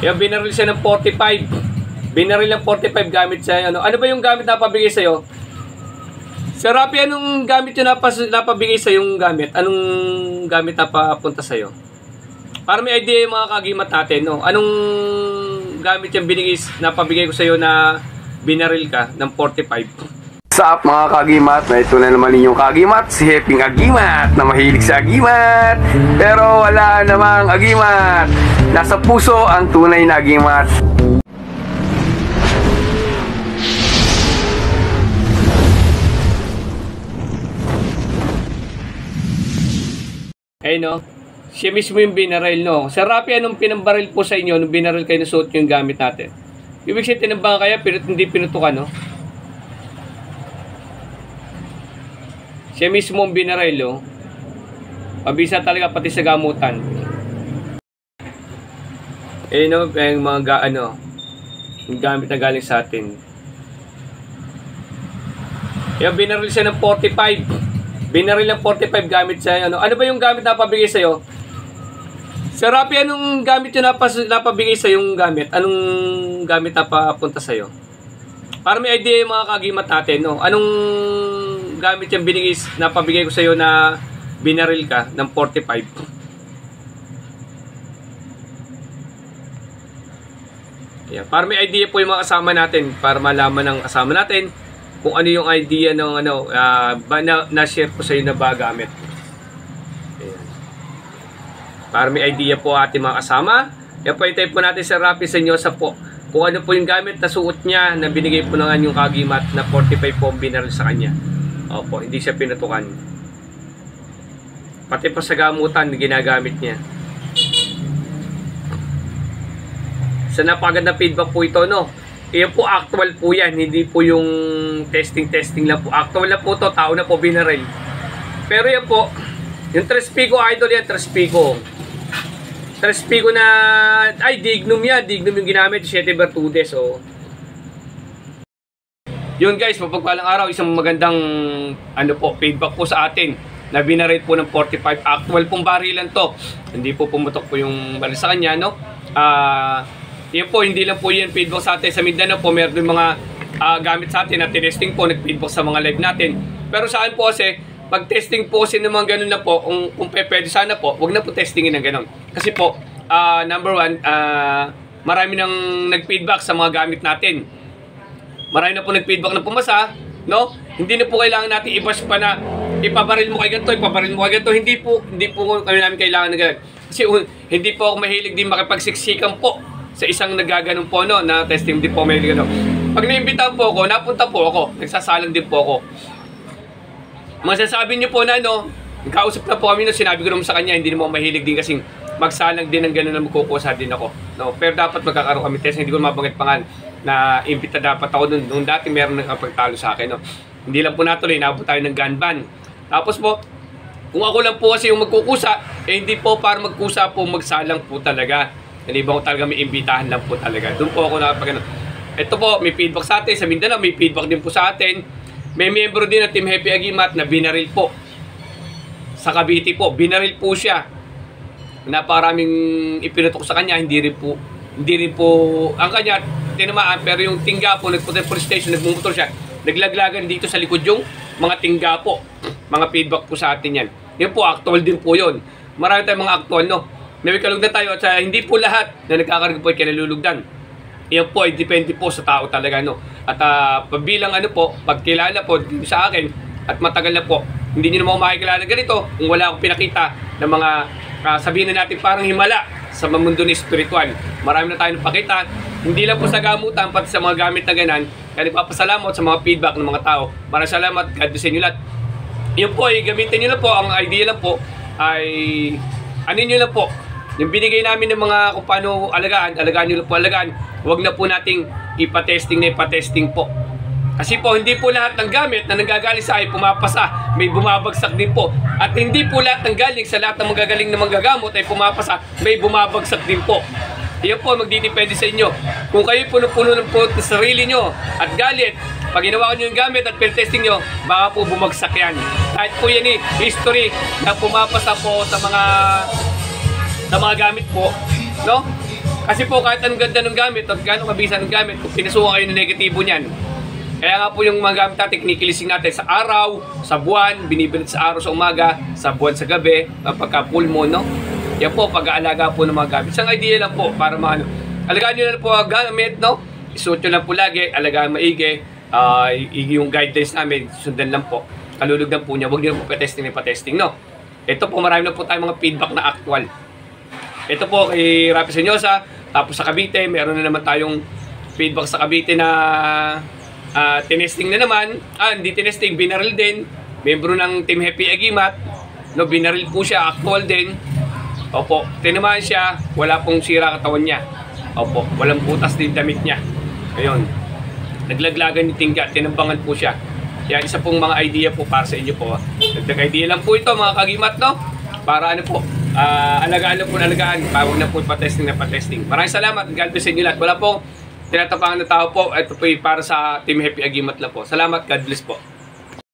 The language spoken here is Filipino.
Yung binaril siya ng 45. Binaril ng 45 gamit siya. Ano ba yung gamit na pabigay sa'yo? Sir Rafi, anong gamit yung napabigay sa'yo yung gamit? Anong gamit na papunta sa'yo? Para may idea yung mga kagimat natin, no? Anong gamit yung napabigay ko sa'yo na binaril ka ng 45? What's up mga kagimat? Na ito na naman ninyong kagimat, si Heping Agimat na mahilig sa agimat pero wala namang agimat. Nasa puso ang tunay na agimat. Eh no, siya mismo yung binaril, no? Sir Rafi, anong pinambaril po sa inyo nung binaril kayo na suot yung gamit natin? Ibig siya tinabang kaya hindi pinutukan, no? Siya mismo ang binaril, no? Pabisa talaga pati sa gamutan. Eh no, yung mga yung gamit na galing sa atin. Yung binaril siya ng 45. Binaril ng 45 gamit siya. Ano ba yung gamit na pabigay sa'yo? Sir Rafi, anong gamit yung napabigay sa'yo yung gamit? Anong gamit na papunta sa'yo? Para may idea yung mga kagimat natin, no? Anong gamit yung napabigay ko sa'yo na binaril ka ng 45? Yeah, para may idea po yung mga kasama natin, para malaman ng kasama natin kung ano yung idea ng na-share ko sa iyo na ba gamit. Ayan. Para may idea po ating mga kasama. Kaya po itay po natin sa Rafi sa inyo sa po kung ano po yung gamit na suot niya na binigay po ng yung kagimat na 45 po binaril sa kanya. Opo, hindi siya pinatukan. Pati po sa gamutan ginagamit niya. Sa napakaganda feedback po ito, no? Iyan po, actual po yan. Hindi po yung testing lang po. Actual na po to, tao na po binaril. Pero yan po, yung Trespico idol yan, Trespico na, Dignum yan. Dignum yung ginamit, 7 Virtudes, oh. Yun guys, mapagpalang araw, isang magandang, feedback po sa atin na binaril po ng 45. Actual pong barilan to. Hindi po pumutok po yung baril sa kanya, no? Yan po, hindi lang po yan feedback sa atin. Sa Mindanao po, meron din mga gamit sa atin na tinesting po, nag-feedback sa mga live natin. Pero saan po kasi, pag testing po kasi ng mga ganun na po, kung pwede sana po, wag na po testingin ng ganun. Kasi po, number one, marami nang nag-feedback sa mga gamit natin. Marami na po nag-feedback na pumasa, no? Hindi na po kailangan natin i-bash pa na ipabaril mo kay ganito, ipabaril mo kay ganito. Hindi po kami namin kailangan na ganun. Kasi hindi po ako mahilig din makipagsiksikan po sa isang nagaganon po, no, na testing din po may gano'n. Pag naimbitahan po ako, napunta po ako, nagsasalang din po ako. Masasabi niyo po na, nagkausap na po kami, no, sinabi ko naman sa kanya, hindi naman mahilig din kasing magsalang din ng gano'n na magkukusa din ako. No? Pero dapat magkakaroon kami test, hindi ko mabanggit pangalan na imbita dapat ako nung dati meron nakapagtalo sa akin. No? Hindi lang po natuloy, naabot tayo ng gun ban. Tapos po, kung ako lang po kasi yung magkukusa, hindi po para magkusa po, magsalang po talaga. Nalibang ko talaga may imbitahan lang po talaga. Doon po ako nakapagano. Ito po, may feedback sa atin. Sa Mindanao, may feedback din po sa atin. May miyembro din ng Team Happy Agimat na binaril po. Sa Cavite po, binaril po siya. Napakaraming ipinutok sa kanya, hindi rin po ang kanya tinamaan, pero yung tingga po, nagpunta police station, nagmumotor siya. Naglaglagan dito sa likod yung mga tingga po. Mga feedback po sa atin yan. Yan po, actual din po yun. Marami tayong mga actual, no? May kalugdan tayo at hindi po lahat na nagkakarga po ay kinalulugdan. Iyan po ay depende po sa tao talaga, no? At bilang pagkilala po sa akin at matagal na po, hindi niyo naman makikilala ganito kung wala akong pinakita ng mga sabihin na natin parang himala sa mundo ni spiritual. Marami na tayong pakita, hindi lang po sa gamutan, pati sa mga gamit na ganan. Kaya nagpapasalamat sa mga feedback ng mga tao. Maraming salamat, God bless inyo lahat. Iyan po ay gamitin nyo lang po, ang idea lang po ay nyo lang po. Yung binigay namin ng mga kung paano alagaan nyo lang po alagaan. Huwag na po nating ipatesting po. Kasi po, hindi po lahat ng gamit na nanggagaling sa akin pumapasa. May bumabagsak din po. At hindi po lahat ng galing sa lahat ng magagaling na manggagamot ay pumapasa. May bumabagsak din po. Iyan po, magdidepende sa inyo. Kung kayo puno-puno ng po sa sarili nyo at galit, pag ginawa nyo yung gamit at pinetesting nyo, baka po bumagsak yan. Kahit po yan history na pumapasa po sa mga gamit po, no? Kasi po kahit anong ganda ng gamit at gano'ng kabisa ng gamit, kung pinasukan kayo ng negatibo niyan, kaya nga po yung mga gamit natin, kinikilising natin sa araw, sa buwan, binibilit sa araw sa umaga, sa buwan sa gabi, pagka full moon, no? Yan po, pag-aalaga po ng mga gamit. Isang idea lang po para alagaan nyo lang po ang gamit, no? Isuot nyo lang po lagi, alagaan maigi, yung guidelines namin, sundan lang po. Kalulog lang po niya, huwag nyo po pa-testing, no? Ito po, marami na po tayong mga feedback na actual. Ito po kay Rapi Senyosa, tapos sa Cavite, meron na naman tayong feedback sa Cavite na tinesting na naman. Hindi tinesting, binaril din. Membro ng Team Happy Agimat. No, binaril po siya, actual din. Opo, tinamaan siya, wala pong sira katawan niya. Opo, walang butas din damit niya. Ayun. Naglaglagan ni Tingga, tinambangan po siya. Yan, isa pong mga idea po para sa inyo po. Nagdag idea lang po ito mga kagimat, no? Para ano po, alagaan lang po na alagaan. Pawag na po pa-testing na pa-testing. Maraming salamat. God bless sa inyo lahat. Wala pong tinatapangan na tao po. Ito po para sa Team Happy Agimat lang po. Salamat. God bless po.